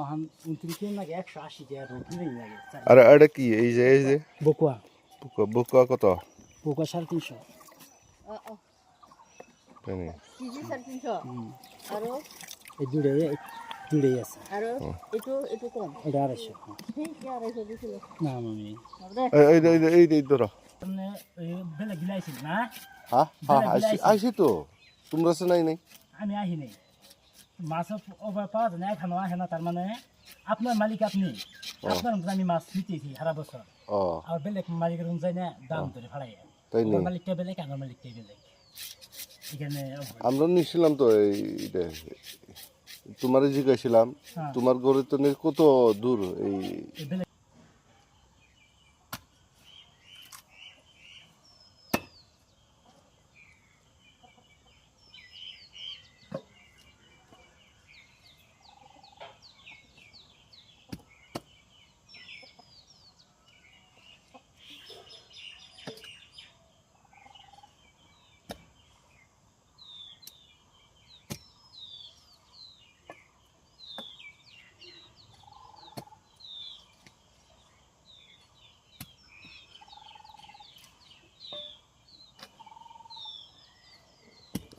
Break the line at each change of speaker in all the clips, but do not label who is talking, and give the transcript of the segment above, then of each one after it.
অহন 29 লাগে 180 টাকা রোগ কিনে লাগে
আর এটা কি এই যে
বকুয়া
বকুয়া কত
বকুয়া 350
তাই না?
কেজি 350 আর
এই দুড়ে আছে
আর একটু কম
এটা 250
ঠিক 250 দিছিল
না মামি
এই ধরো
মানে এই বেলে গিলাইছিল না
হ্যাঁ আইসি তো তোমরা সে নাই
আমি আহি নাই মাছ ওভার পাওয়া যায় না এখনো আসে না তার মানে আপনার মালিক আপনি আপনার মতন আমি মাছ নিতেছি সারা বছর
ও
আর বেলেগ মালিকের যায় না দাম ধরে ভাড়াই
তাই নি
মালিকটা বেলেগ আমার মালিকটা বেলেগ এখানে
আমরা নিছিলাম তো এইটা তোমারে জিজ্ঞাসিলাম তোমার ঘরে তো কত দূর এই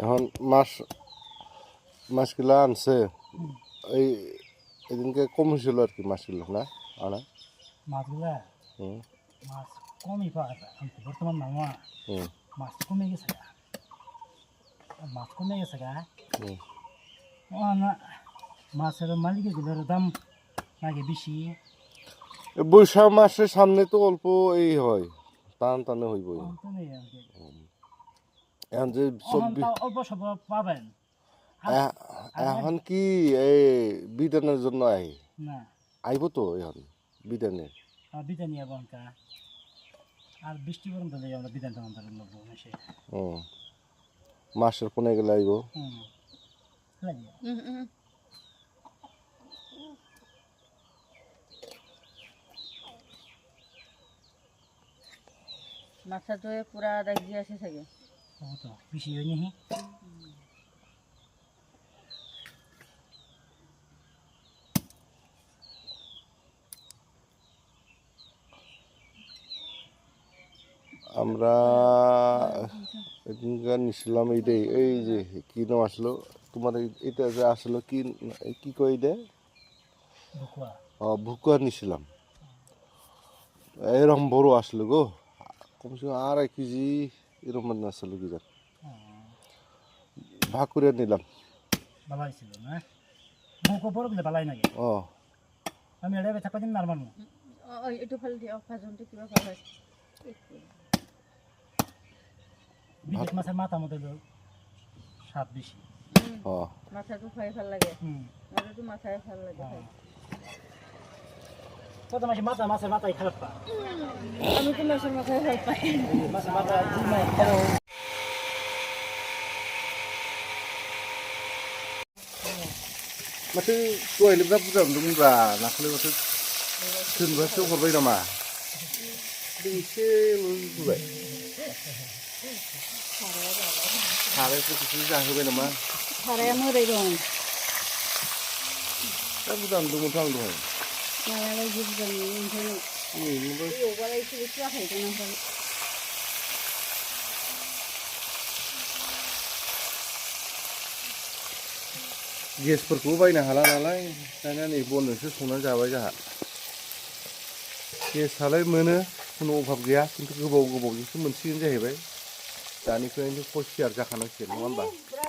এখন মাছগুলা আনছে এই এদিনকে কম হয়েছিল আর কি মাছগুলো না আনা
মাছগুলা মাছ কমই পাওয়া যায় বর্তমান মামা মাছ কমে গেছে গা মাছের মালিকের গুলোর দাম লাগে বেশি
বৈশাখ মাসের সামনে তো অল্প এই হয় টানে হইব এখন যে
অল্প সব পাবেন
এখন কি এই বিধানের জন্য
না
আইব তো এখন বিধানে
বিধান নিয়ে বনকা আর বৃষ্টি গরম দিলে আমরা বিধান টান নেবো
মাসের কোনে গেলে আইব
মাছটা তো পুরা দাগি আছে থাকে
তো বেশি হয়নি
আমরা এদিনকার নিছিলাম এইটাই এই যে কি নাম আসলো তোমার এটা যে আসলো কি কই দে ভুকুয়া নিছিলাম এরকম বড় আসলো গো কমসে কম 2.5 কেজি এরকম আসলো কি জান ভাগ করে নিলাম
ভালো ছিল না বুকো বড় গুলো ভালাই নাকি আমি এটা থাকা দিন নারমান
একটু ফল দিয়ে অফাজনটা কিবা ভালো হয়
বিদেশ মাছের মাথা মতো স্বাদ বেশি
মাথা তো খাই ভাল লাগে আমার তো মাথায় ভাল লাগে
কত মাছের মাথায় খারাপ পা
আমি তো মাছের মাথায় ভাল পাই
মাছের মাথা
মাथो दहायनो बिराद बुरजा मोनदोंमोनब्रा नाखौलाय माथो सोरनिबासो हरबाय नामा एसेल' होबाय सारायफोरखौसो जाहोबाय नामा
साराया मोरै दं
दा बुरजा मोनदोंमोनथ' आं दहाय
नायालाय बुरजा मोनो ओमफ्राय एवबालाय एसे जाखायोदां ओमफ्राय
गेसफोरखौ बायनो हाला नालाय दानिया नै बनजोंसो संनानै जाबाय जोंहा गेसालाय मोनो खुनु अभाब गैया खिन्थु गोबावजोंसो मोनसिगोन जाहैबाय दानिफ्रायनो खसियार जाखानांसिगोन नङा होमबा